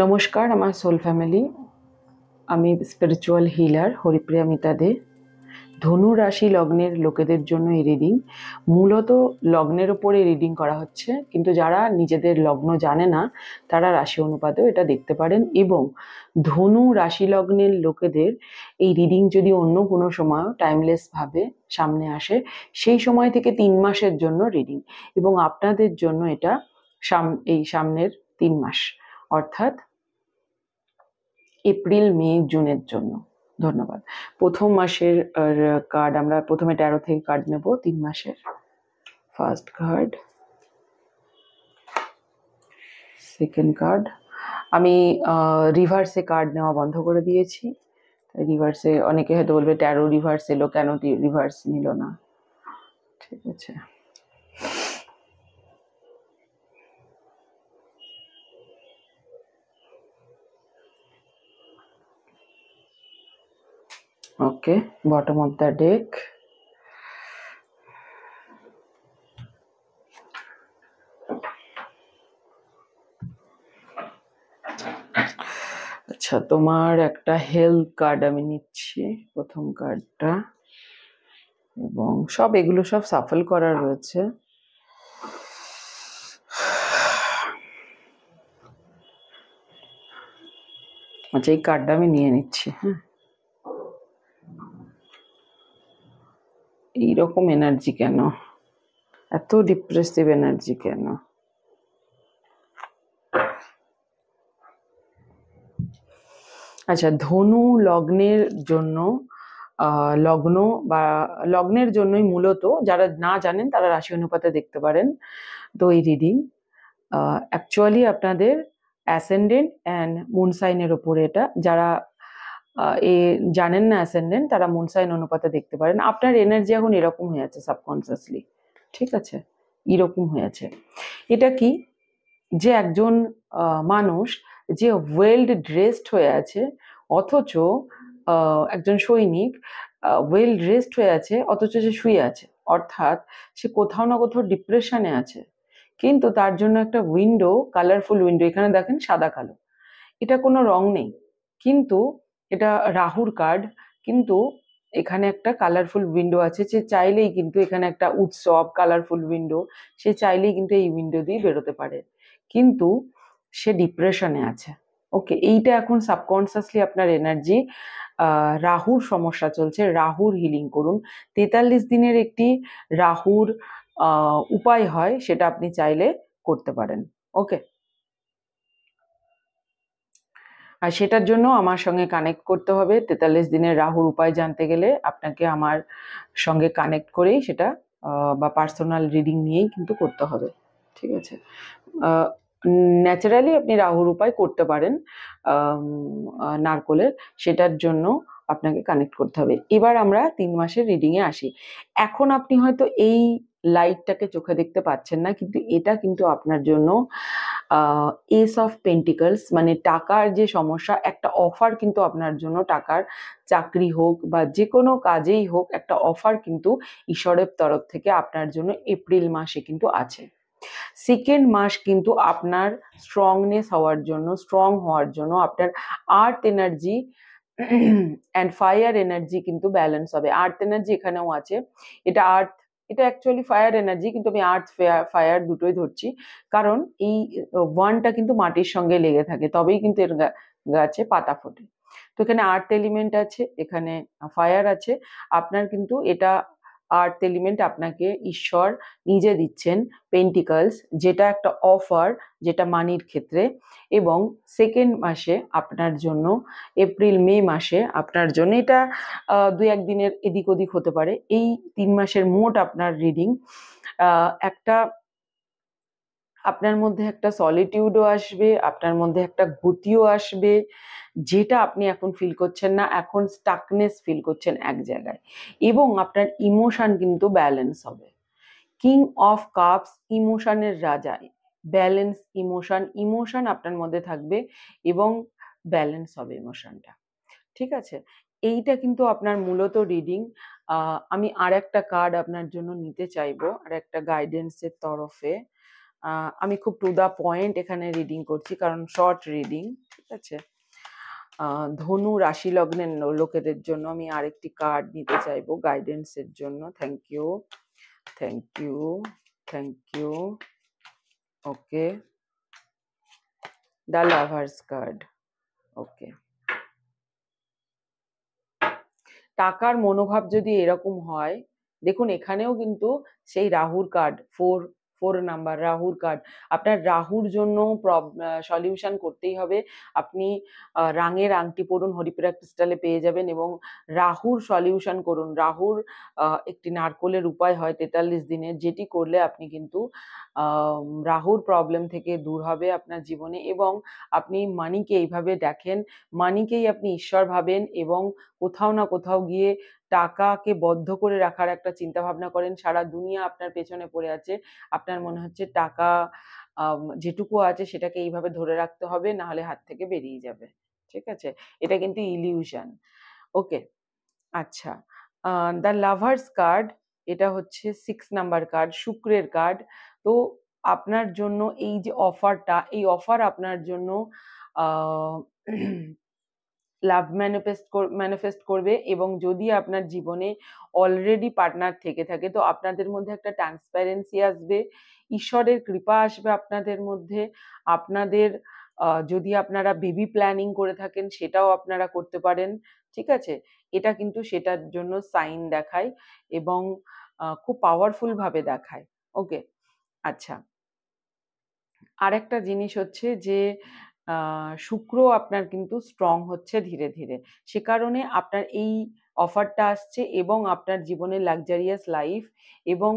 নমস্কার আমার soul family, আমি স্পিরিচুয়াল হিলার হরিপ্রিয়া মিতা দে। ধনু রাশি লগ্নের লোকেদের জন্য এই রিডিং, মূলত লগ্নের ওপরে রিডিং করা হচ্ছে, কিন্তু যারা নিজেদের লগ্ন জানে না তারা রাশি অনুপাতেও এটা দেখতে পারেন। এবং ধনু রাশি লগ্নের লোকেদের এই রিডিং যদি অন্য কোনো সময় টাইমলেসভাবে সামনে আসে, সেই সময় থেকে 3 মাসের জন্য রিডিং, এবং আপনাদের জন্য এটা এই সামনের 3 মাস, অর্থাৎ এপ্রিল, মে, জুনের জন্য। ধন্যবাদ। প্রথম মাসের কার্ড আমরা প্রথমে 13 থেকে কার্ড নেব 3 মাসের। First card, second card. আমি রিভার্সে কার্ড নেওয়া বন্ধ করে দিয়েছি। রিভার্সে অনেকে হয়তো বলবে 13 রিভার্স এলো, কেন রিভার্স নিল না? ঠিক আছে, ওকে। বটম অফ দ্য ডেক, আচ্ছা তোমার একটা হেলথ কার্ড আমি নিচ্ছি, প্রথম কার্ডটা, এবং এগুলো সব সাফল করা রয়েছে। আচ্ছা, এই কার্ডটা আমি নিয়ে নিচ্ছি। হ্যাঁ, এইরকম এনার্জি কেন? এত ডিপ্রেসিভ এনার্জি কেন? আচ্ছা, ধনু লগ্নের জন্য লগ্নের জন্যই মূলত, যারা না জানেন তারা রাশি অনুপাতে দেখতে পারেন। তো এই রিডিং অ্যাকচুয়ালি আপনাদের অ্যাসেন্ডেন্ট অ্যান্ড মুন সাইনের ওপরে এটা, যারা জানেন না অ্যাসেন্ডেন্ট, তারা মুন সাইন অনুপাতে দেখতে পারেন। আপনার এনার্জি এখন এরকম হয়ে আছে সাবকনসিয়াসলি, ঠিক আছে, এরকম হয়ে আছে। এটা কি, যে একজন মানুষ যে ওয়েল ড্রেসড হয়ে আছে, অথচ একজন সৈনিক ওয়েল ড্রেসড হয়ে আছে, অথচ সে শুয়ে আছে, অর্থাৎ সে কোথাও না কোথাও ডিপ্রেশনে আছে। কিন্তু তার জন্য একটা উইন্ডো, কালারফুল উইন্ডো, এখানে দেখেন সাদা কালো, এটা কোনো রং নেই, কিন্তু এটা রাহুর কার্ড, কিন্তু এখানে একটা কালারফুল উইন্ডো আছে। সে চাইলেই কিন্তু, এখানে একটা উৎসব, কালারফুল উইন্ডো, সে চাইলেই কিন্তু এই উইন্ডো দিয়ে বেরোতে পারে, কিন্তু সে ডিপ্রেশনে আছে। ওকে, এইটা এখন সাবকনসিয়াসলি আপনার এনার্জি। রাহুর সমস্যা চলছে, রাহুর হিলিং করুন। 43 দিনের একটি রাহুর উপায় হয়, সেটা আপনি চাইলে করতে পারেন। ওকে, আর সেটার জন্য আমার সঙ্গে কানেক্ট করতে হবে। 43 দিনের রাহুর উপায় জানতে গেলে আপনাকে আমার সঙ্গে কানেক্ট করেই সেটা বা পার্সোনাল রিডিং নিয়েই কিন্তু করতে হবে, ঠিক আছে। ন্যাচারালি আপনি রাহুর উপায় করতে পারেন নারকোলের, সেটার জন্য আপনাকে কানেক্ট করতে হবে। এবার আমরা 3 মাসের রিডিংয়ে আসি। এখন আপনি হয়তো এই লাইটটাকে চোখে দেখতে পাচ্ছেন না, কিন্তু এটা কিন্তু আপনার জন্য এস অফ পেন্টিকলস, মানে টাকার যে সমস্যা, একটা অফার কিন্তু আপনার জন্য, টাকার, চাকরি হোক বা যে কোনো কাজেই হোক, একটা অফার কিন্তু ঈশ্বরের তরফ থেকে আপনার জন্য এপ্রিল মাসে কিন্তু আছে। সেকেন্ড মাস কিন্তু আপনার স্ট্রংনেস হওয়ার জন্য, স্ট্রং হওয়ার জন্য আপনার আর্থ এনার্জি অ্যান্ড ফায়ার এনার্জি কিন্তু ব্যালেন্স হবে। আর্থ এনার্জি এখানেও আছে, এটা আর্থ, এটা অ্যাকচুয়ালি ফায়ার এনার্জি, কিন্তু আমি আর্থ ফায়ার দুটোই ধরছি, কারণ এই ওয়ানটা কিন্তু মাটির সঙ্গে লেগে থাকে, তবেই কিন্তু এর গাছে পাতা ফোটে। তো এখানে আর্থ এলিমেন্ট আছে, এখানে ফায়ার আছে। আপনার কিন্তু এটা আর্থ এলিমেন্ট আপনাকে ঈশ্বর নিজে দিচ্ছেন, পেন্টিকলস, যেটা একটা অফার, যেটা মানির ক্ষেত্রে। এবং সেকেন্ড মাসে আপনার জন্য, এপ্রিল মে মাসে আপনার জন্য এটা 2-1 দিনের এদিক ওদিক হতে পারে। এই 3 মাসের মোট আপনার রিডিং, একটা আপনার মধ্যে একটা সলিটিউডও আসবে, আপনার মধ্যে একটা গতিও আসবে, যেটা আপনি এখন ফিল করছেন না। এখন স্টাকনেস ফিল করছেন এক জায়গায়, এবং আপনার ইমোশন কিন্তু ব্যালেন্স হবে। কিং অফ কাপস, ইমোশনের রাজা, ব্যালেন্স ইমোশন, ইমোশন আপনার মধ্যে থাকবে এবং ব্যালেন্স হবে ইমোশনটা, ঠিক আছে। এইটা কিন্তু আপনার মূলত রিডিং। আমি আর একটা কার্ড আপনার জন্য নিতে চাইবো, আর একটা গাইডেন্সের তরফে। আমি খুব টু দা পয়েন্ট এখানে রিডিং করছি, কারণ শর্ট রিডিং, ঠিক আছে। ধনু রাশি লগ্নের লোকেদের জন্য আমি আরেকটি কার্ড নিতে চাইবো গাইডেন্সের জন্য। Thank you, thank you, thank you. Okay, the lovers card. Okay, টাকার মনোভাব যদি এরকম হয়, দেখুন এখানেও কিন্তু সেই রাহুর কার্ড, ফোর নাম্বার রাহুর কার্ড। আপনার রাহুর জন্য সলিউশন করতেই হবে। আপনি রাঙের আংটি পরুন, হরিপুরা ক্রিস্টালে পেয়ে যাবেন, এবং রাহুর সলিউশন করুন। রাহুর একটি নারকোলের উপায় হয় 43 দিনের, যেটি করলে আপনি কিন্তু রাহুর প্রবলেম থেকে দূর হবে আপনার জীবনে। এবং আপনি মানিকে এইভাবে দেখেন, মানিকেই আপনি ঈশ্বর ভাবেন, এবং কোথাও না কোথাও গিয়ে টাকাকে বদ্ধ করে রাখার একটা চিন্তা ভাবনা করেন। সারা দুনিয়া আপনার পেছনে পড়ে আছে, আপনার মনে হচ্ছে টাকা যেটুকু আছে সেটাকে এইভাবে ধরে রাখতে হবে, না হলে হাত থেকে বেরিয়ে যাবে, ঠিক আছে। এটা কিন্তু ইলিউশন। ওকে, আচ্ছা, দ্য লাভার্স কার্ড, এটা হচ্ছে 6 নাম্বার কার্ড, শুক্রের কার্ড। তো আপনার জন্য এই যে অফারটা, এই অফার আপনার জন্য লাভ ম্যানিফেস্ট করবে। এবং যদি আপনার জীবনে অলরেডি পার্টনার থেকে থাকে, তো আপনাদের মধ্যে একটা ট্রান্সপারেন্সি আসবে, ঈশ্বরের কৃপা আসবে আপনাদের মধ্যে। আপনাদের যদি আপনারা বেবি প্ল্যানিং করে থাকেন, সেটাও আপনারা করতে পারেন, ঠিক আছে। এটা কিন্তু সেটার জন্য সাইন দেখায়, এবং খুব পাওয়ারফুল ভাবে দেখায়। ওকে, আচ্ছা, আরেকটা জিনিস হচ্ছে যে শুক্র আপনার কিন্তু স্ট্রং হচ্ছে ধীরে ধীরে, সে কারণে আপনার এই অফারটা আসছে, এবং আপনার জীবনে লাক্সারিয়াস লাইফ এবং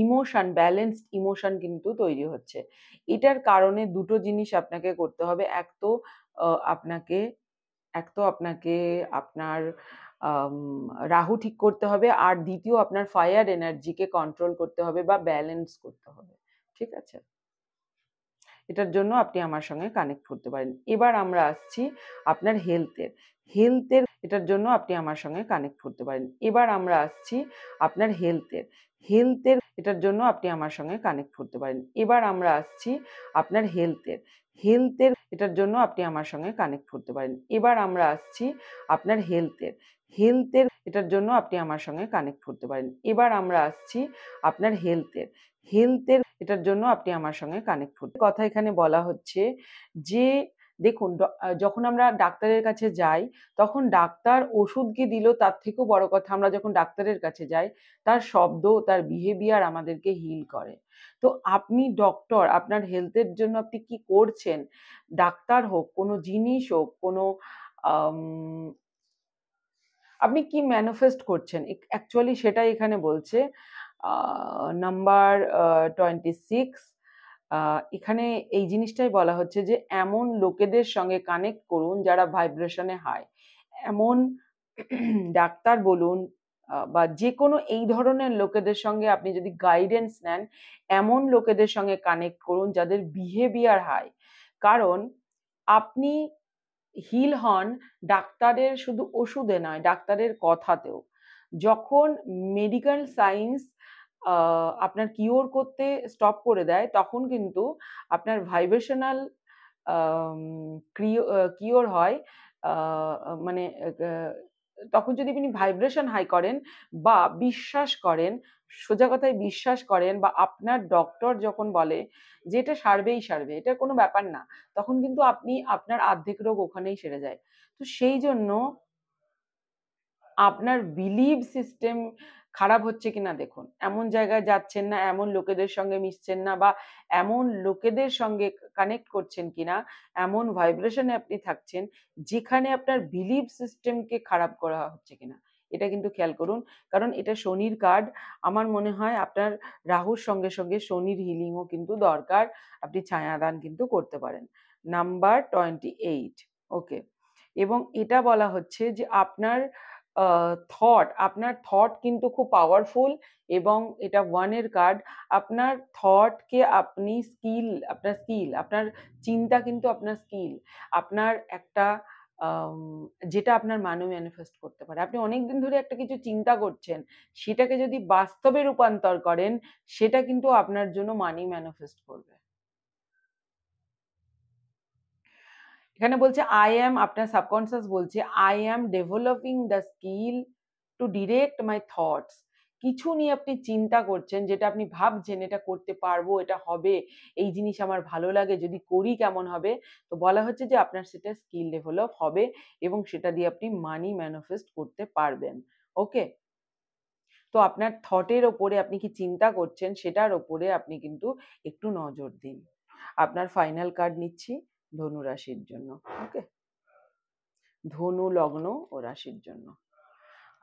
ইমোশন, ব্যালেন্সড ইমোশন কিন্তু তৈরি হচ্ছে। এটার কারণে দুটো জিনিস আপনাকে করতে হবে। আপনাকে আপনাকে আপনার রাহু ঠিক করতে হবে, আর দ্বিতীয় আপনার ফায়ার এনার্জিকে কন্ট্রোল করতে হবে বা ব্যালেন্স করতে হবে, ঠিক আছে। এটার জন্য আপনি আমার সঙ্গে কানেক্ট করতে পারেন। এবার আমরা আসছি আপনার হেলথের এটার জন্য আপনি আমার সঙ্গে কানেক্ট করতে পারেন। এবার আমরা আসছি আপনার হেলথের এটার জন্য আপনি আমার সঙ্গে কানেক্ট করতে পারেন। এবার আমরা আসছি আপনার হেলথের এটার জন্য আপনি আমার সঙ্গে কানেক্ট করতে পারেন। এবার আমরা আসছি আপনার হেলথের এটার জন্য আপনি আমার সঙ্গে কানেক্ট করতে পারেন। এবার আমরা আসছি আপনার হেলথের এটার জন্য আপনি আমার সঙ্গে কানেক্ট করতে কথা এখানে বলা হচ্ছে যে দেখুন, যখন আমরা ডাক্তারের কাছে যাই, তখন ডাক্তার ওষুধ কি দিল তার থেকেও বড় কথা, আমরা যখন ডাক্তারের কাছে যাই, তার শব্দ, তার বিহেভিয়ার আমাদেরকে হিল করে। তো আপনি ডক্টর, আপনার হেলথের জন্য আপনি কি করছেন, ডাক্তার হোক, কোনো জিনিস হোক, কোনো আপনি কি ম্যানিফেস্ট করছেন, অ্যাকচুয়ালি সেটাই এখানে বলছে। নাম্বার 26, এখানে এই জিনিসটাই বলা হচ্ছে যে এমন লোকেদের সঙ্গে কানেক্ট করুন যারা ভাইব্রেশনে হাই। এমন ডাক্তার বলুন বা যে কোনো এই ধরনের লোকেদের সঙ্গে আপনি যদি গাইডেন্স নেন, এমন লোকেদের সঙ্গে কানেক্ট করুন যাদের বিহেভিয়ার হাই। কারণ আপনি হিল হন ডাক্তারের শুধু ওষুধে নয়, ডাক্তারের কথাতেও। যখন মেডিকেল সায়েন্স আপনার কিওর করতে স্টপ করে দেয়, তখন কিন্তু আপনার ভাইব্রেশনাল কিওর হয়। মানে তখন যদি আপনি ভাইব্রেশন হাই করেন বা বিশ্বাস করেন, সোজা কথায় বিশ্বাস করেন, বা আপনার ডক্টর যখন বলে যে এটা সারবেই সারবে, এটা কোনো ব্যাপার না, তখন কিন্তু আপনি আপনার অর্ধেক রোগ ওখানেই সেরে যায়। তো সেই জন্য আপনার বিলিভ সিস্টেম খারাপ হচ্ছে কিনা দেখুন, এমন জায়গায় যাচ্ছেন না, এমন লোকেদের সঙ্গে মিশছেন না, বা এমন লোকেদের সঙ্গে কানেক্ট করছেন কিনা, এমন ভাইব্রেশনে আপনি থাকছেন যেখানে আপনার বিলিভ সিস্টেমকে খারাপ করা হচ্ছে কিনা, এটা কিন্তু খেয়াল করুন। কারণ এটা শনির কার্ড, আমার মনে হয় আপনার রাহুর সঙ্গে সঙ্গে শনির হিলিংও কিন্তু দরকার, আপনি ছায়াদান কিন্তু করতে পারেন। নাম্বার 28, ওকে। এবং এটা বলা হচ্ছে যে আপনার থট কিন্তু খুব পাওয়ারফুল, এবং এটা 1 এর কার্ড। আপনার থটকে আপনি আপনার চিন্তা কিন্তু আপনার স্কিল। আপনার একটা যেটা আপনার মানি ম্যানিফেস্ট করতে পারে। আপনি অনেকদিন ধরে একটা কিছু চিন্তা করছেন, সেটাকে যদি বাস্তবে রূপান্তর করেন, সেটা কিন্তু আপনার জন্য মানি ম্যানিফেস্ট করবে। এখানে বলছে আপনার সাবকনসিয়াস বলছে I am developing the skill to direct my thoughts. কিছু নিয়ে আপনি চিন্তা করছেন, যেটা আপনি ভাবছেন এটা করতে পারবো, এটা হবে, এই জিনিস আমার ভালো লাগে, যদি করি কেমন হবে। তো বলা হচ্ছে যে আপনার সেটা স্কিল ডেভেলপ হবে এবং সেটা দিয়ে আপনি মানি ম্যানিফেস্ট করতে পারবেন। ওকে, তো আপনার থটের ওপরে আপনি কি চিন্তা করছেন সেটার ওপরে আপনি কিন্তু একটু নজর দিন। আপনার ফাইনাল কার্ড নিচ্ছি ধনু রাশির জন্য। ওকে, ধনু লগ্ন ও রাশির জন্য।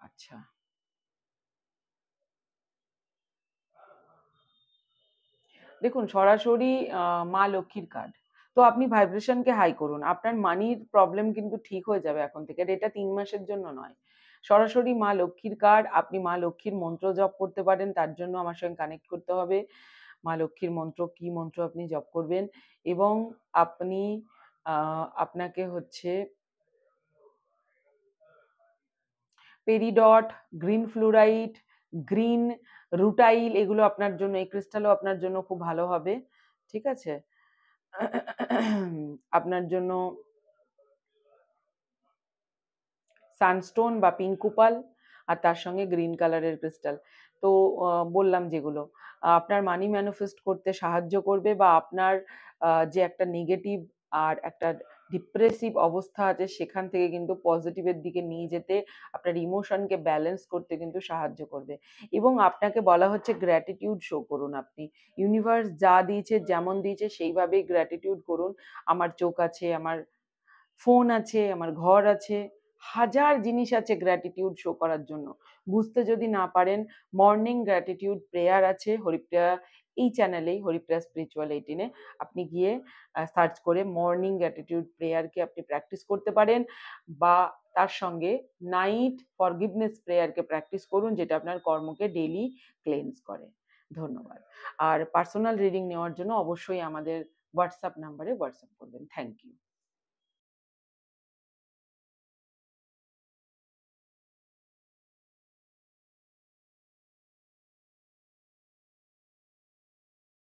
আচ্ছা, দেখুন সরাসরি মা লক্ষ্মীর কার্ড। তো আপনি ভাইব্রেশনকে হাই করুন, আপনার মানির প্রবলেম কিন্তু ঠিক হয়ে যাবে এখন থেকে। এটা 3 মাসের জন্য নয়। সরাসরি মা লক্ষ্মীর কার্ড, আপনি মা লক্ষ্মীর মন্ত্র জপ করতে পারেন, তার জন্য আমার সঙ্গে কানেক্ট করতে হবে। মা লক্ষ্মীর মন্ত্র, কি মন্ত্র আপনি জপ করবেন, এবং আপনি আপনাকে হচ্ছে peridot, green fluoride, green rutile, এগুলো আপনার জন্য, এই ক্রিস্টালও আপনার জন্য খুব ভালো হবে। ঠিক আছে, আপনার জন্য সানস্টোন বা পিঙ্ক কুপাল, আর তার সঙ্গে গ্রিন কালারের ক্রিস্টাল। তো বললাম যেগুলো আপনার মানি ম্যানিফেস্ট করতে সাহায্য করবে, বা আপনার যে একটা নেগেটিভ আর একটা ডিপ্রেসিভ অবস্থা আছে সেখান থেকে কিন্তু পজিটিভের দিকে নিয়ে যেতে, আপনার ইমোশনকে ব্যালেন্স করতে কিন্তু সাহায্য করবে। এবং আপনাকে বলা হচ্ছে গ্র্যাটিটিউড শো করুন। আপনি ইউনিভার্স যা দিয়েছে, যেমন দিয়েছে সেইভাবেই গ্র্যাটিটিউড করুন। আমার চোখ আছে, আমার ফোন আছে, আমার ঘর আছে, হাজার জিনিস আছে গ্র্যাটিটিউড শো করার জন্য। বুঝতে যদি না পারেন, মর্নিং গ্র্যাটিটিউড প্রেয়ার আছে হরিপ্রিয়া, এই চ্যানেলেই, হরিপ্রিয়া স্পিরিচুয়াল 18-এ আপনি গিয়ে সার্চ করে মর্নিং গ্র্যাটিটিউড প্রেয়ারকে আপনি প্র্যাকটিস করতে পারেন, বা তার সঙ্গে নাইট ফরগিভনেস প্রেয়ারকে প্র্যাকটিস করুন, যেটা আপনার কর্মকে ডেইলি ক্লেন্স করে। ধন্যবাদ। আর পার্সোনাল রিডিং নেওয়ার জন্য অবশ্যই আমাদের হোয়াটসঅ্যাপ নাম্বারে হোয়াটসঅ্যাপ করবেন। Thank you.